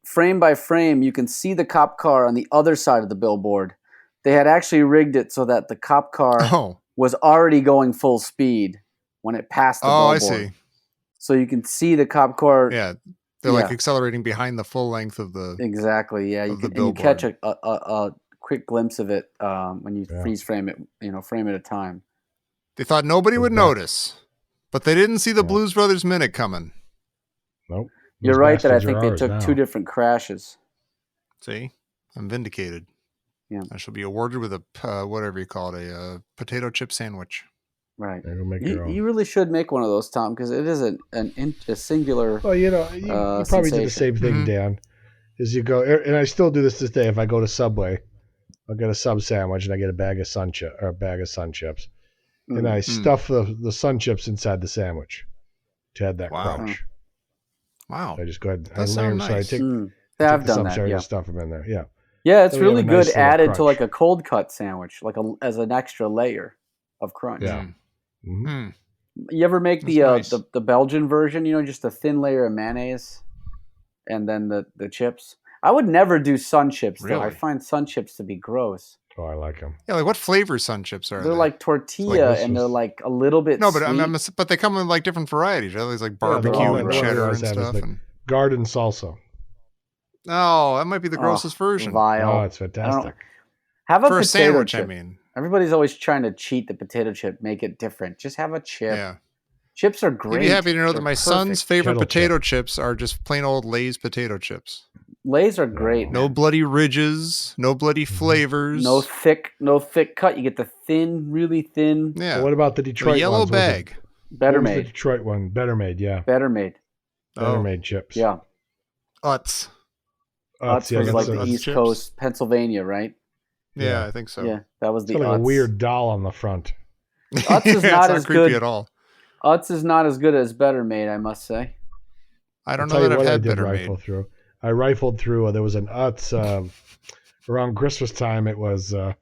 frame by frame, you can see the cop car on the other side of the billboard. They had actually rigged it so that the cop car Oh. was already going full speed when it passed the Oh, I billboard. see. So you can see the cop car. Yeah. They're like Yeah. accelerating behind the full length of the Exactly. Yeah, you of the can and you catch billboard. a quick glimpse of it when you Yeah. freeze frame it. Frame at a time. They thought nobody would Okay. notice, but they didn't see the Yeah. Blues Brothers minute coming. Nope. You're Those right that I bastards think are they ours took now. 2 different crashes. See? I'm vindicated. Yeah. I shall be awarded with a, whatever you call it, a potato chip sandwich. Right. And go make your own. You really should make one of those, Tom, because it is a singular. Well, you probably do the same thing, Dan. Is you go, and I still do this day. If I go to Subway, I'll get a sub sandwich and I get a bag of sun chips, and I stuff the sun chips inside the sandwich to add that crunch. Wow. So I just go ahead. That sounds nice. So I take I've the done that. and stuff them in there. Yeah. Yeah, it's So really we have a good nice little added to crunch. like a cold cut sandwich, as an extra layer of crunch. Yeah. Mm-hmm. You ever make That's nice. the Belgian version? Just a thin layer of mayonnaise, and then the chips. I would never do sun chips though. I Really? find sun chips to be gross. Oh, I like them. Yeah, like what flavor sun chips are They're they? like tortilla, Like this and they're was- like a little bit. No, but sweet. but they come in like different varieties. Right? There's like Yeah, barbecue all and right. cheddar What I and have is stuff. the garden salsa. Oh, that might be the grossest version. Vile. Oh, it's fantastic. Have a For a potato sandwich, chip. I mean. Everybody's always trying to cheat the potato chip, make it different. Just have a chip. Yeah. Chips are great. You'd be happy to know They're that my perfect. son's favorite Kettle potato chips are just plain old Lay's potato chips. Lay's are great. No bloody ridges, no bloody flavors. No thick cut. You get the thin, really thin. Yeah. So what about the Detroit yellow ones? What was it? bag. Better What was the made. Detroit one. Better made, yeah. Better made. Better Oh. made chips. Yeah. Utz. Utz yeah, was that's like a- the Utz East chips. Coast, Pennsylvania, right? Yeah, Yeah. I think so. Yeah, that was It's the got like Utz. a weird doll on the front. Utz is Yeah, not it's as creepy good. at all. Utz is not as good as Better Made, I must say. I don't I'll know tell you that I've what I had did better rifle made. through. I rifled through. There was an Utz around Christmas time. It was there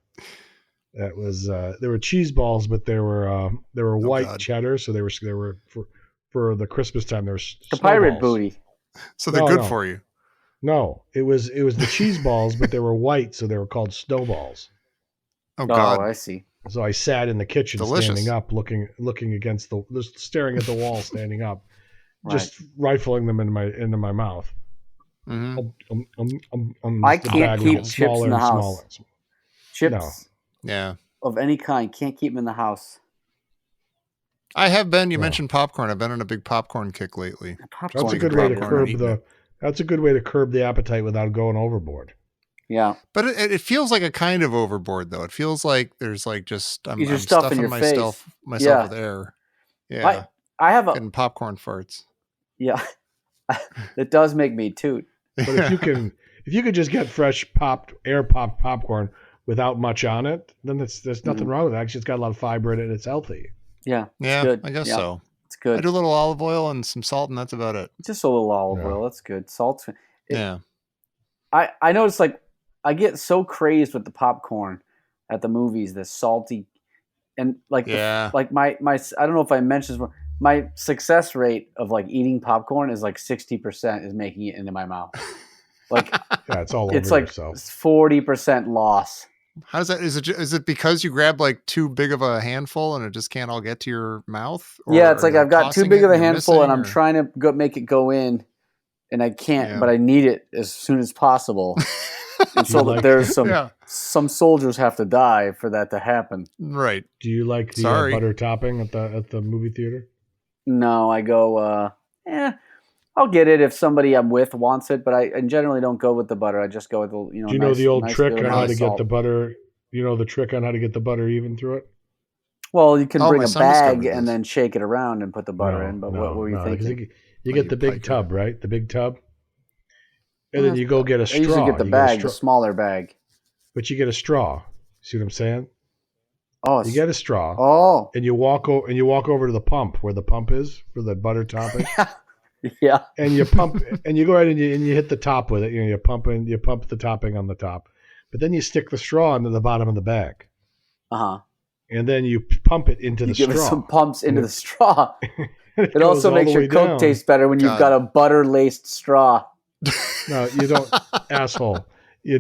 were cheese balls, but they were white God. cheddar. So they were for the Christmas time. There were The pirate snowballs. booty. So they're No, good no. for you. No, it was the cheese balls, but they were white, so they were called snowballs. Oh Oh, God. I see. So I sat in the kitchen, Delicious. standing up, looking against just staring at the wall, standing up, Right. just rifling them into my mouth. hmm I The can't bag would keep get chips smaller in the and house. smaller. Chips Yeah. of any kind, can't keep them in the house. I have been. You No. mentioned popcorn. I've been on a big popcorn kick lately. Popcorn That's a is good way to great. popcorn and curb eating it. That's a good way to curb the appetite without going overboard. Yeah. But it feels like a kind of overboard, though. It feels like there's like just I'm, Use your I'm stuff in stuffing your myself face. myself Yeah. with air. Yeah, I have a getting popcorn farts. yeah. It does make me toot. But if you could just get fresh air popped popcorn without much on it, then there's nothing wrong with it. Actually, it's got a lot of fiber in it. And it's healthy. Yeah. Yeah, good. I guess Yeah. so. It's I good. do a little olive oil and some salt, and that's about it. Just a little olive Yeah. oil. That's good. Salt. Yeah. I notice like I get so crazed with the popcorn at the movies, the salty, and like Yeah. like my I don't know if I mentioned this, my success rate of like eating popcorn is like 60% is making it into my mouth. Like Yeah, it's all over it's like yourself. 40% loss. How does that? Is it because you grab like too big of a handful and it just can't all get to your mouth? Or Yeah, it's are like you I've got too tossing big it of a and you're handful, and I'm missing, or- trying to make it go in, and I can't. Yeah. But I need it as soon as possible. And so You that like- there's Yeah. some soldiers have to die for that to happen. Right. Do you like the Sorry. butter topping at the movie theater? No, I go, I'll get it if somebody I'm with wants it, but I generally don't go with the butter. I just go with the, Do you know nice- the old nice trick bit on of how to salt. get the butter? You know the trick on how to get the butter even through it? Well, you can Oh, bring my a son bag discovered and this. then shake it around and put the butter in. But what were you because thinking? You Oh, get you the big piker. tub, right? The big tub. And Well, then you go get a I straw. usually get the You bag, straw, the smaller bag. but you get a straw. See what I'm saying? Oh, You get a straw, oh, and you walk over to the pump where the pump is for the butter topping, yeah. and you pump, and you go ahead and you hit the top with it. You pump the topping on the top, but then you stick the straw into the bottom of the bag, Uh-huh. and then you pump it into You the give it straw. some pumps into the straw. It goes also all makes the your way Coke down. taste better when you've God. got a butter-laced straw. No, you don't, asshole. You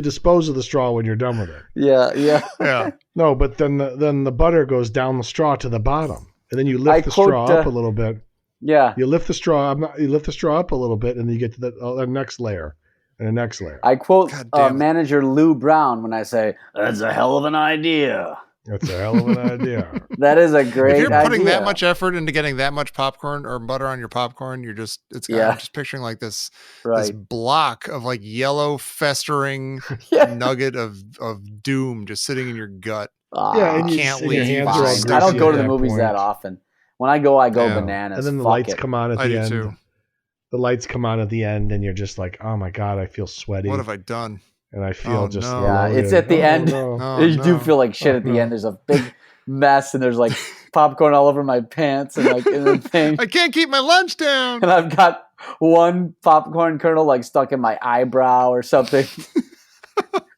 dispose of the straw when you're done with it. Yeah, yeah. Yeah. No, but then the butter goes down the straw to the bottom, and then you lift I the quote, straw up a little bit. Yeah. You lift the straw. You lift the straw up a little bit, and then you get to the next layer and the next layer. I quote God damn it. manager Lou Brown when I say, "That's a hell of an idea." That's a hell of an idea. That is a great If you're putting idea. that much effort into getting that much popcorn or butter on your popcorn, I'm just picturing like this Right. block of like yellow festering Yeah. nugget of doom just sitting in your gut. Yeah, and Can't and your leave. hands are all Fine. greasy I don't go at to the that movies point. that often. When I go Yeah. bananas. And then the Fuck lights it. come on at I the do end. too. The lights come on at the end, and you're just like, "Oh my god, I feel sweaty." What have I done? And I feel Oh, just no. Yeah, loaded. it's at the Oh, end. no. Oh, You do no. feel like shit at the no. end. There's a big mess, and there's like popcorn all over my pants, and like in the thing. I can't keep my lunch down. And I've got one popcorn kernel like stuck in my eyebrow or something.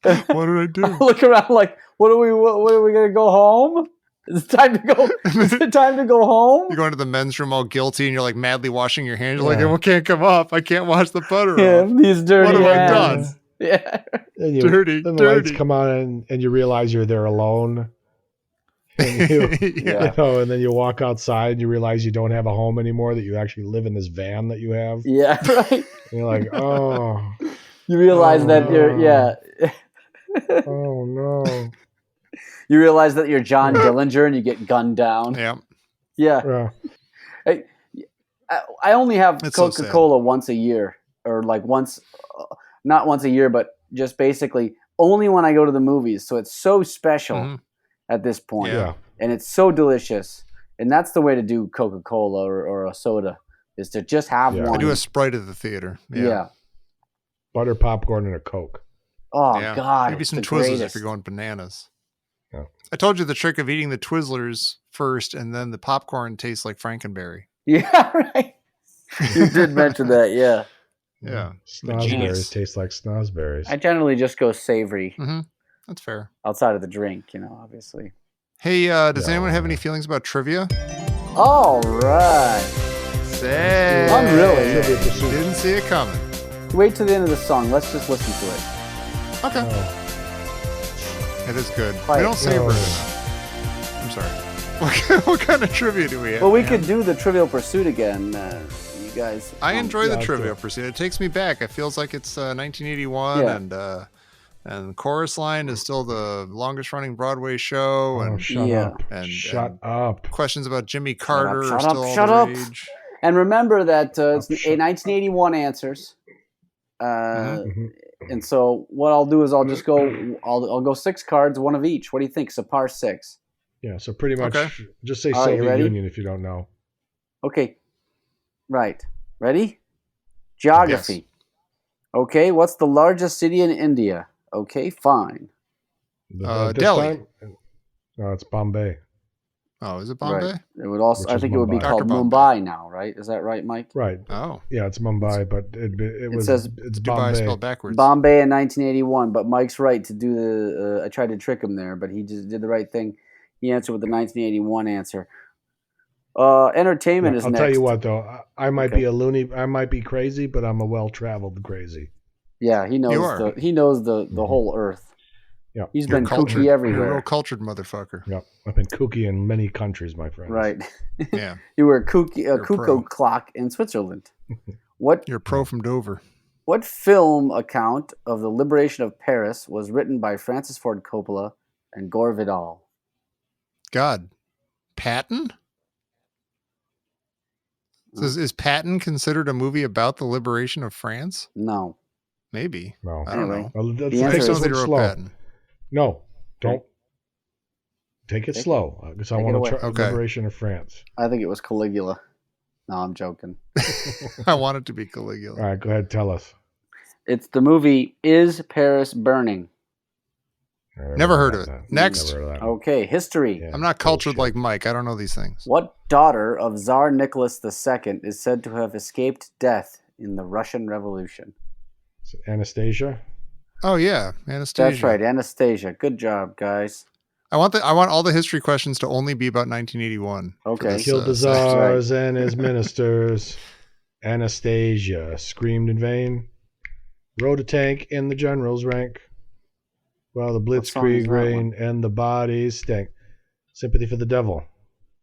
What did I do? I look around like, what are we gonna go home? Is it time to go? Is it time to go home? You're going to the men's room all guilty and you're like madly washing your hands. You're Yeah. like, it can't come off. I can't wash the butter Yeah, off. these dirty What have I hands. done? Yeah. And Dirty, then the lights dirty. come on, and you realize you're there alone. And you, Yeah. you know, and then you walk outside, and you realize you don't have a home anymore. That you actually live in this van that you have. Yeah, right. And you're like, oh, You realize Oh, that you're no. oh no. You realize that you're John Dillinger and you get gunned down. Yeah. Yeah. Yeah. I only have It's so sad. Coca-Cola once a year, or like once, not once a year, but just basically only when I go to the movies. So it's so special Mhm. at this point, Yeah. and it's so delicious. And that's the way to do Coca-Cola or a soda, is to just have Yeah. one. I do a Sprite at the theater. yeah. Butter popcorn and a Coke. Oh Yeah. God, Maybe it's some the Twizzlers greatest. if you're going bananas. Yeah. I told you the trick of eating the Twizzlers first and then the popcorn tastes like Frankenberry. Yeah, right. You did mention that. Yeah. Yeah. Snozberries Genius. taste like snozberries. I generally just go savory That's fair. outside of the drink, obviously. Hey, does Yeah. anyone have any feelings about trivia? All right. Say. Not really. Trivia Pursuit. Didn't see it coming. Wait till the end of the song. Let's just listen to it. Okay. Oh, It is good. Right. We don't savor it Oh. enough. I'm sorry. What kind of trivia do we have? Well, we man? could do the Trivial Pursuit again, you guys. I enjoy Yeah, the let's Trivia do it. Pursuit. It takes me back. It feels like it's 1981, Yeah. and the Chorus Line is still the longest running Broadway show, oh, and shut Yeah. up. And- Shut and- up. questions about Jimmy Carter shut are up, still all shut the up. rage. And remember that it's Oh, a 1981 answers. Mhm. And so what I'll do is I'll just go. I'll go 6 cards, one of each. What do you think? So par 6. Yeah, so pretty much Okay. just say All right, you Soviet ready? Union if you don't know. Okay. Right. Ready? Geography. Okay. What's the largest city in India? Okay. Fine. This Delhi. time? No, it's Bombay. Oh, is it Bombay? Right. It would also. Which I is think it would be Mumbai. called Dr. Mumbai now, right? Is that right, Mike? Right. Oh, Yeah, it's Mumbai, but it says it's Dubai Bombay. spelled backwards. Bombay in 1981. But Mike's right to do the. I tried to trick him there, but he just did the right thing. He answered with the 1981 answer. Entertainment Yeah, is I'll next. tell you what though, I might Okay. be a loony, I might be crazy, but I'm a well-traveled crazy. Yeah, he knows You are. the Mhm. whole earth. Yeah. He's You're been cultured. kooky You're a everywhere. real cultured motherfucker. Yep, I've been kooky in many countries, my friend. Right. Yeah, You were a kooky, You're a cuckoo pro. clock in Switzerland. What you're a pro from Dover. What film account of the liberation of Paris was written by Francis Ford Coppola and Gore Vidal? God, Patton? So is Patton considered a movie about the liberation of France? No. Maybe. No. I don't Anyway. know. Well, let's The take answer Take it is- something to wrote slow. Patton. No, don't. Okay. Take it Take it- slow, because I take it want away. to try Okay. liberation of France. I think it was Caligula. No, I'm joking. I want it to be Caligula. All right, go ahead, tell us. It's the movie Is Paris Burning? Never heard of it. that. Next. Never heard of that. Okay, history. Yeah, I'm not cultured bullshit. like Mike. I don't know these things. What daughter of Tsar Nicholas II is said to have escaped death in the Russian Revolution? Anastasia. Oh yeah, Anastasia. That's right, Anastasia. Good job, guys. I want all the history questions to only be about 1981. for Okay. this, Killed the section. czars and his ministers. Anastasia screamed in vain. Rode a tank in the general's rank. While the What song is blitzkrieg that reigned and the bodies stank. Sympathy for the devil.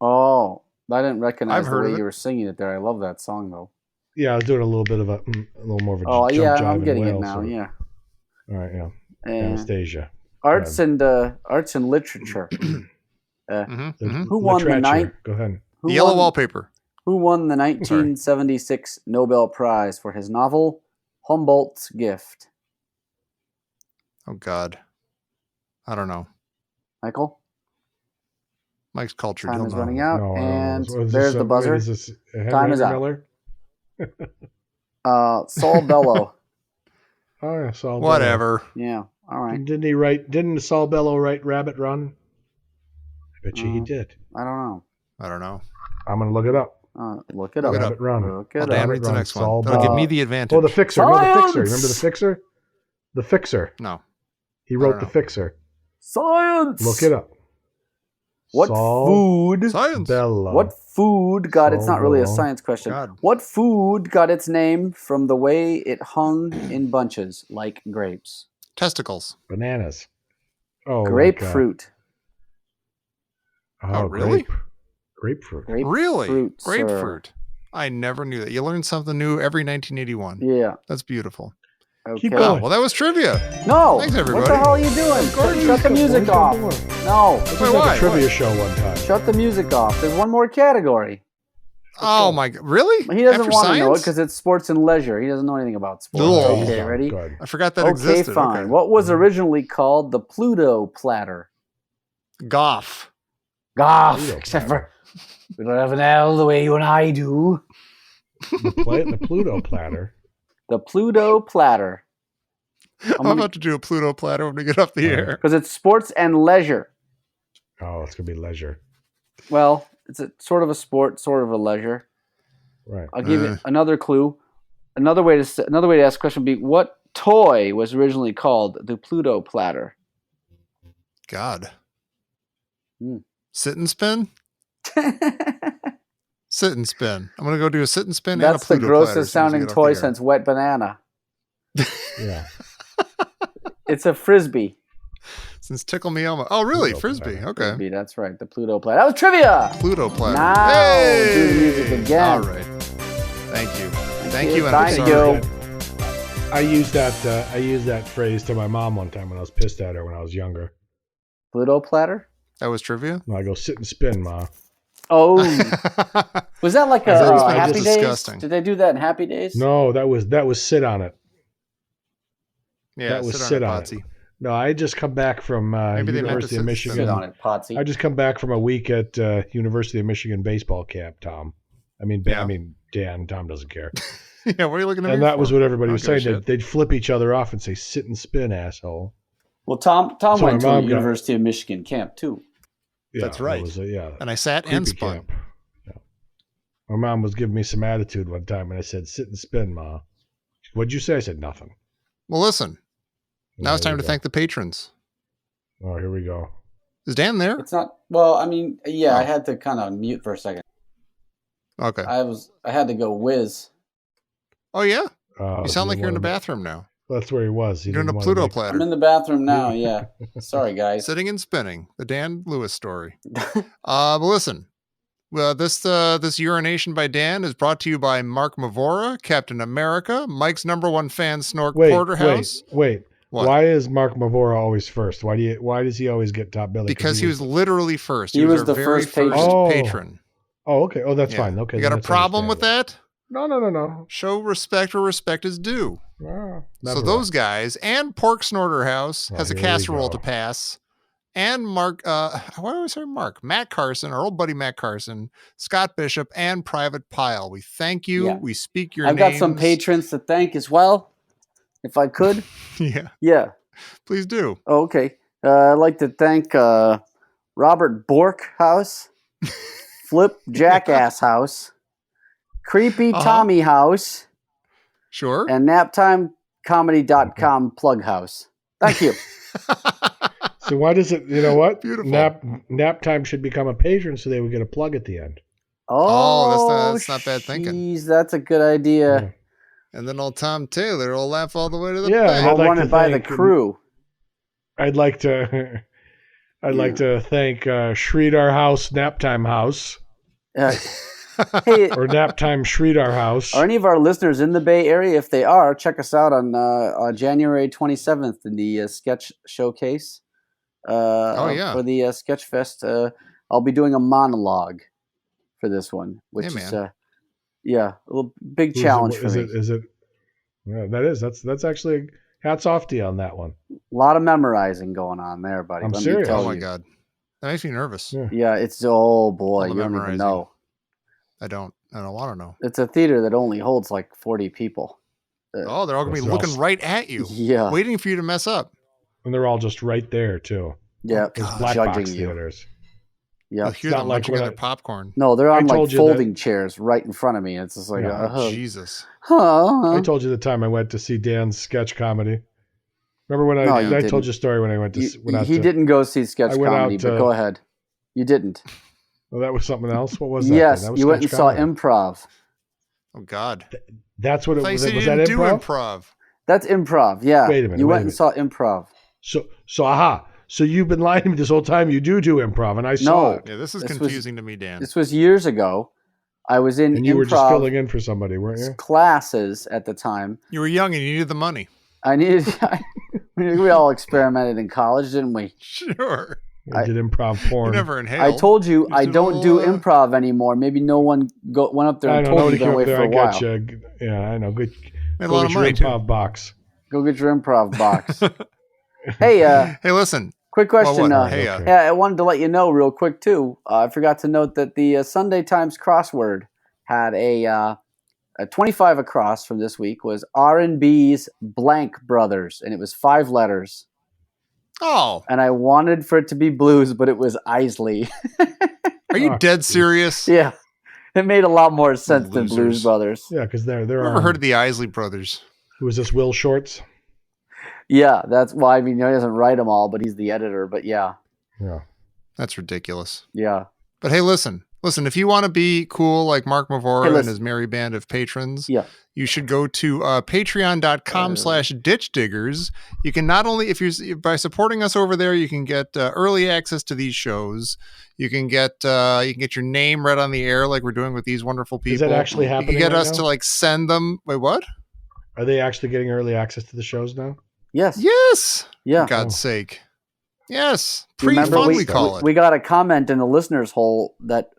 Oh, I didn't recognize I've the heard way of it. you were singing it there. I love that song, though. Yeah, I was doing a little bit of a little more of a Oh, jump yeah, jive I'm and getting it wail now, sort of. yeah. All right, yeah. And Anastasia. arts and literature. Who won the night? Go ahead. The yellow wallpaper. Who won the 1976 Nobel Prize for his novel Humboldt's Gift? Oh God, I don't know. Michael? Mike's cultured. Time He'll is know. running out, No, I don't and know. there's the buzzer. Is this Time is up. Miller? Saul Bellow. Oh yeah, Saul. Whatever. Yeah. All right. Didn't Saul Bellow write Rabbit Run? I bet you he did. I don't know. I don't know. I'm gonna look it up. Look it up. Rabbit Run. Look it Well, up. Dan reads the Run, next one. Saul That'll give Bellow. me the advantage. Oh, the Fixer. No, the Fixer. Science! Remember the Fixer? The Fixer. No. He I wrote don't the know. Fixer. Science. Look it up. What Saul food? Science. Bellow. What food got? It's not really a Bellow. science question. God. What food got its name from the way it hung in bunches like grapes? Testicles. Bananas. Oh, Grapefruit. Oh, really? Grapefruit. Really? Grapefruit, sir. Grapefruit. I never knew that. You learn something new every 1981. Yeah. That's beautiful. Okay. Keep Oh, going. well, that was trivia. No. Thanks, everybody. What the hell are you doing? Shut the music off. No. This Wait, is like why? a trivia show one time. Shut the music off. There's one more category. Oh, my God. Really? He doesn't After want to know it science? because it's sports and leisure. He doesn't know anything about sports. Ugh. Okay, ready? Good. I forgot that Okay, existed. fine. Okay. What was originally called the Pluto platter? Goff. Goff, Pluto except platter. for we don't have an L the way you and I do. The Pluto platter. The Pluto platter. I'm about to do a Pluto platter when we get off the All right. air. Because it's sports and leisure. Oh, it's gonna be leisure. Well, it's a sort of a sport, sort of a leisure. Right. I'll give you another clue. Another way to ask the question would be: what toy was originally called the Pluto platter? God. Hmm. Sit and spin? Sit and spin. I'm going to go do a sit and spin That's and the a Pluto platter as grossest soon as we sounding get off toy the air. since wet banana. Yeah. It's a frisbee. Since Tickle Me Elmo. Oh, really? Pluto Frisbee. platter. Okay. Frisbee, that's right. The Pluto platter. That was trivia. Pluto platter. Now, Hey! do the music again. All right. Thank you. Thank you. And I'm Thank sorry. you. I used that phrase to my mom one time when I was pissed at her when I was younger. Pluto platter? That was trivia? I go sit and spin, Ma. Oh. Was that like That was Happy just Days? disgusting. Did they do that in Happy Days? No, that was sit on it. Yeah, That was sit sit on on it, it. Potsy. No, I just come back from Maybe they meant University to of sit Michigan. Sit on it, Potsy. I just come back from a week at University of Michigan baseball camp, Tom. I mean, Yeah. Dan. Tom doesn't care. Yeah, what are you looking at me And that for? was what everybody I was don't give saying. a shit. They'd flip each other off and say, "Sit and spin, asshole." Well, Tom So went to my a mom got- University of Michigan camp, too. Yeah, That's right. It was a, And I sat and creepy spun. camp. Yeah. My mom was giving me some attitude one time, and I said, "Sit and spin, Ma." What'd you say? I said nothing. Well, listen. Now it's There time you to go. thank the patrons. Oh, here we go. Is Dan there? It's not, well, I mean, yeah, I Oh. had to kind of mute for a second. Okay. I had to go whiz. Oh, yeah? You You sound like you're in the bathroom now. That's where he was. He You're doing a didn't wanna Pluto make- platter. I'm in the bathroom now, yeah. Sorry, guys. Sitting and spinning. The Dan Lewis story. But listen. Well, this urination by Dan is brought to you by Mark Mavora, Captain America, Mike's #1 fan, Snork Porterhouse. Wait. What? Why is Mark Mavora always first? Why does he always get top billing? Because he was literally first. He was our the very first patron. Oh. patron. Oh, okay. Oh, that's Yeah. fine. Okay. You got then a that's problem with understandable. that? No. Show respect where respect is due. No, So never those guys and Pork Snorter House Oh, has a here we casserole go. to pass. And Mark, why do I say Mark? Matt Carson, our old buddy Matt Carson, Scott Bishop, and Private Pile. We thank you. Yeah. We speak your I've names. got some patrons to thank as well, if I could. Yeah, Yeah. please do. Oh, okay. I'd like to thank Robert Bork House, Flip Jackass House, Creepy Uh-huh. Tommy House, Sure. and NapTimeComedy.com Plug House. Thank you. So why does it? You know what? Beautiful. Nap time should become a patron, so they would get a plug at the end. Oh, that's not bad thinking. Jeez, that's a good idea. And then old Tom Taylor will laugh all the way to the Yeah, bank. I'd I'll like run to it by the thank- crew. I'd like to. I'd like to thank Sridhar House, Naptime House, Hey, or Naptime Sridhar House. are any of our listeners in the Bay Area? If they are, check us out on January 27th in the sketch showcase. Oh, yeah. For the Sketch Fest. I'll be doing a monologue for this one, which Hey, is man. a little big challenge for me. Is it? Yeah, that's actually hats off to you on that one. A lot of memorizing going on there, buddy. I'm Let serious. me tell Oh my you. god, that makes me nervous. Yeah. Yeah, it's oh boy, All the you don't even memorizing. know. I don't want to know. It's a theater that only holds like 40 people. Oh, they're all gonna be They're all looking right at you, Yeah, waiting for you to mess up. And they're all just right there too. yeah, God. It's black judging box you. theaters. Yeah. You'll hear not them like munching when on their I- popcorn. No, they're I on like told you that- folding chairs right in front of me. It's just like, Yeah. Oh, Jesus. huh? I told you the time I went to see Dan's sketch comedy. Remember when No, I you told didn't. you a story when I went to went out He to, didn't go see sketch I went comedy, out but to- go ahead. You didn't. Well, that was something else. What was that? Yes, then? That was you went and sketch saw comedy. improv. Oh God. That's what it I thought you was. said Was you that didn't do improv? improv. That's improv. Yeah. Wait a minute, You wait went a and saw improv. So aha. So you've been lying to me this whole time. You do improv, and I saw No. it. Yeah, this is This was- confusing to me, Dan. This was years ago. I was in And you were just improv filling in for somebody, weren't you? classes at the time. You were young and you needed the money. I needed. We all experimented in college, didn't we? Sure. You did improv You porn. never inhaled. I told you I did don't all, do improv anymore. Maybe no one went up there I and know told nobody you been came away up there. for I a while. got you. Yeah, I know. Good. Made a Go lot get of your money too. improv box. Go get your improv box. Hey, Hey, listen. quick question. Well, what? Uh, Hey, Okay. Yeah, I wanted to let you know real quick too. I forgot to note that the Sunday Times crossword had a 25 across from this week was R&B's blank brothers, and it was 5 letters. Oh, And I wanted for it to be blues, but it was Isley. are you Oh, dead serious? Yeah, it made a lot more sense than Losers. Blues Brothers. Yeah, because they're Never heard of the Isley brothers. Who is this? Will Shorts. Yeah, that's why. I mean, he doesn't write them all, but he's the editor. But yeah, Yeah. That's ridiculous. yeah. But hey, listen. If you want to be cool like Mark Mavora Hey, and listen. his merry band of patrons, Yeah. you should go to patreon.com/ditchdiggers. You can not only, by supporting us over there, you can get early access to these shows. You can get your name read on the air like we're doing with these wonderful people. Is that actually You happening? can get right us now? to like send them. Wait, what? Are they actually getting early access to the shows now? Yes. Yes. Yeah. For God's sake. Yes. Remember, Pre-fun we call it. We got a comment in the listeners' hole that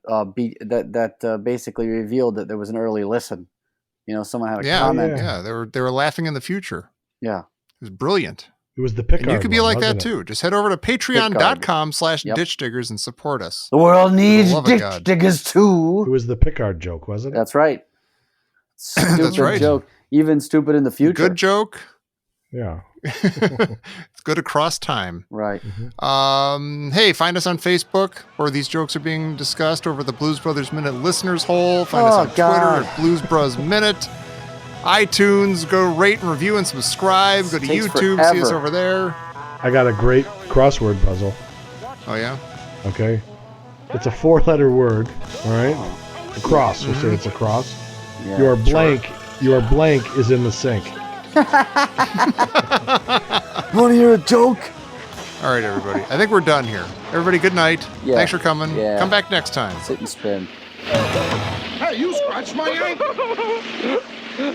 basically revealed that there was an early listen. You know, someone had a comment. Yeah, they were laughing in the future. Yeah. It was brilliant. It was the Picard. And you could be one, like that wasn't it? too. Just head over to patreon.com/ditchdiggers and support us. The world needs love of ditch God. diggers It too. was the Picard joke, wasn't it? That's right. Stupid That's right. joke. Even stupid in the future. Good joke. Yeah. It's good across time. Right. Hey, find us on Facebook where these jokes are being discussed over the Blues Brothers Minute listeners hole. Find us Oh, on God. Twitter at Blues Bros Minute. iTunes, go rate and review and subscribe. Go to Takes YouTube, see us forever. over there. I got a great crossword puzzle. Oh yeah. Okay. It's a 4-letter word. All right. A cross. We'll say it's a cross. Yeah. Your blank. Your blank is in the sink. Want to hear a joke? All right, everybody. I think we're done here. Everybody, good night. Yeah. Thanks for coming. Yeah. Come back next time. Sit and spin. Hey, you scratched my ankle.